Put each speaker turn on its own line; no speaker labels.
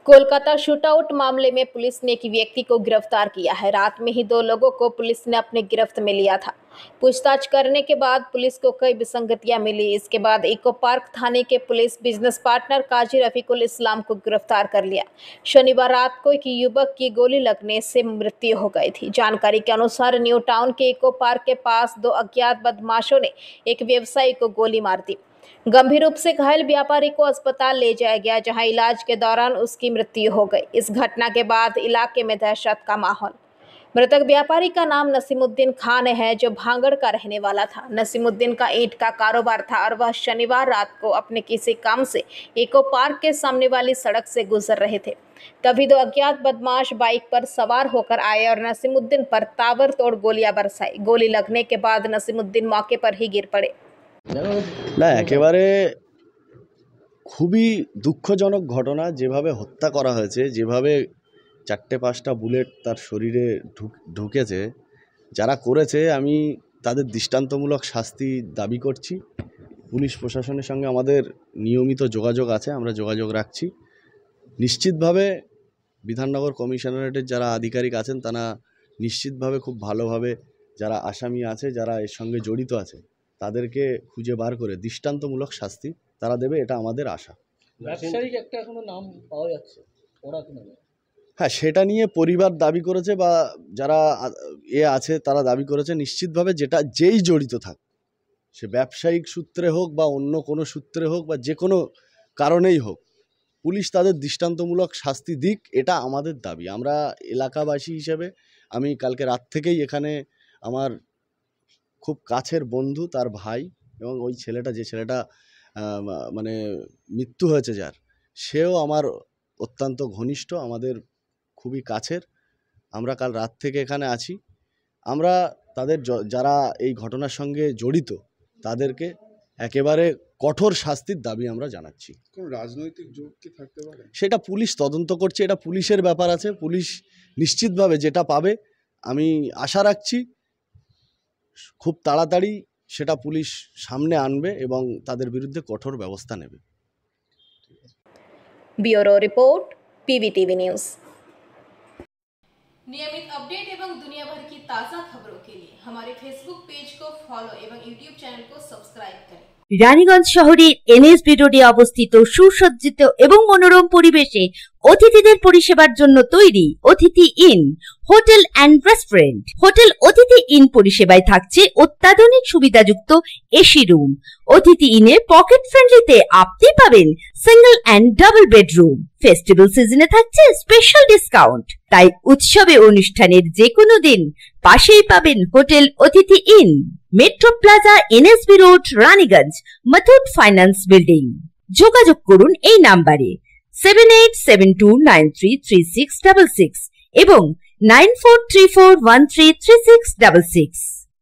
Kolkata shootout मामले में police ने एक व्यक्ति को गिरफ्तार किया है। रात में ही 2 लोगों को पुलिस ने अपने गिरफ्त में लिया था। पूछताछ करने के बाद पुलिस को कई विसंगतियां मिली। इसके बाद इको पार्क थाने के पुलिस बिजनेस पार्टनर काजी रफीकुल इस्लाम को गिरफ्तार कर लिया। शनिवार रात को एक युवक की गोली लगने से मृत्यु हो गई थी। जानकारी के अनुसार न्यू टाउन के इको पार्क के पास 2 अज्ञात बदमाशों ने एक व्यवसायी को गोली मार दी। गंभीर रूप से घायल व्यापारी को अस्पताल ले जाया गया, जहां इलाज के दौरान उसकी मृत्यु हो गई। इस घटना के बाद इलाके में दहशत का माहौल। मृतक व्यापारी का नाम नसीमुद्दीन खान है, जो भांगड़ का रहने वाला था। नसीमुद्दीन का ईंट का कारोबार था और वह शनिवार रात को अपने किसी काम से इको पार्क के सामने वाली सड़क से गुजर रहे थे। तभी 2 अज्ञात बदमाश बाइक पर सवार होकर आए और नसीमुद्दीन पर ताबड़तोड़ गोलियां बरसाई। गोली लगने के बाद नसीमुद्दीन मौके पर ही गिर पड़े।
না, একেবারে খুবই দুঃখজনক ঘটনা। যেভাবে হত্যা করা হয়েছে, যেভাবে 4-5টা বুলেট তার শরীরে ঢুকেছে, যারা করেছে আমি তাদের দৃষ্টান্তমূলক শাস্তি দাবি করছি। পুলিশ প্রশাসনের সঙ্গে আমাদের নিয়মিত যোগাযোগ আছে, আমরা যোগাযোগ রাখছি। নিশ্চিতভাবে বিধাননগর কমিশনারেটের যারা আধিকারিক আছেন তারা নিশ্চিতভাবে খুব ভালোভাবে যারা আসামি আছে, যারা এর সঙ্গে জড়িত আছে, তাদেরকে খুঁজে বার করে দৃষ্টান্তমূলক শাস্তি তারা দেবে, এটা আমাদের আশা।
ব্যবসায়িক একটা এখনো নাম পাওয়া যাচ্ছে, ওরা কি নাম?
হ্যাঁ, সেটা নিয়ে পরিবার দাবি করেছে বা যারা আছে তারা দাবি করেছে। নিশ্চিতভাবে যেই জড়িত থাক, সে ব্যবসায়িক সূত্রে হোক বা অন্য কোনো সূত্রে হোক বা যে কোনো কারণেই হোক, পুলিশ তাদের দৃষ্টান্তমূলক শাস্তি দিক, এটা আমাদের দাবি। আমরা এলাকাবাসী হিসেবে আমি কালকে রাত থেকেই এখানে আমার খুব কাছের বন্ধু, তার ভাই এবং ওই ছেলেটা, যে ছেলেটা মানে মৃত্যু হয়েছে যার, সেও আমার অত্যন্ত ঘনিষ্ঠ, আমাদের খুবই কাছের। আমরা কাল রাত থেকে এখানে আছি। আমরা তাদের যারা এই ঘটনার সঙ্গে জড়িত তাদেরকে একেবারে কঠোর শাস্তির দাবি আমরা জানাচ্ছি।
কোন রাজনৈতিক যোগ কি থাকতে পারে
সেটা পুলিশ তদন্ত করছে, এটা পুলিশের ব্যাপার আছে। পুলিশ নিশ্চিতভাবে যেটা পাবে, আমি আশা রাখছি খুব তাড়াতাড়ি সেটা পুলিশ সামনে আনবে এবং তাদের বিরুদ্ধে কঠোর ব্যবস্থা নেবে।
Bureau report, PVTV news. नियमित अपडेट एवं दुनिया भर की ताज़ा खबरों के लिए हमारे फेसबुक पेज को फॉलो एवं यूट्यूब चैनल को सब्सक्राइब करें।
রানীগঞ্জ শহরের এনএসবি রোডে অবস্থিত সুসজ্জিত এবং মনোরম পরিবেশে অতিথিদের পরিষেবার জন্য তৈরি অতিথি in hotel and restaurant. Hotel অতিথি ইন পরিষেবায় থাকছে অত্যাধুনিক সুবিধাযুক্ত এসি রুম। অতিথি ইনে পকেট ফ্রেন্ডলিতে আপনি পাবেন single and double bedroom. Festival সিজনে থাকছে স্পেশাল ডিসকাউন্ট। তাই উৎসবে অনুষ্ঠানের যে কোনো দিন পাশেই পাবেন হোটেল অতিথি in, metro plaza, NSB road, Raniganj, Muthoot finance building. যোগাযোগ করুন এই নাম্বারে 7872933666 এবং 9434133666।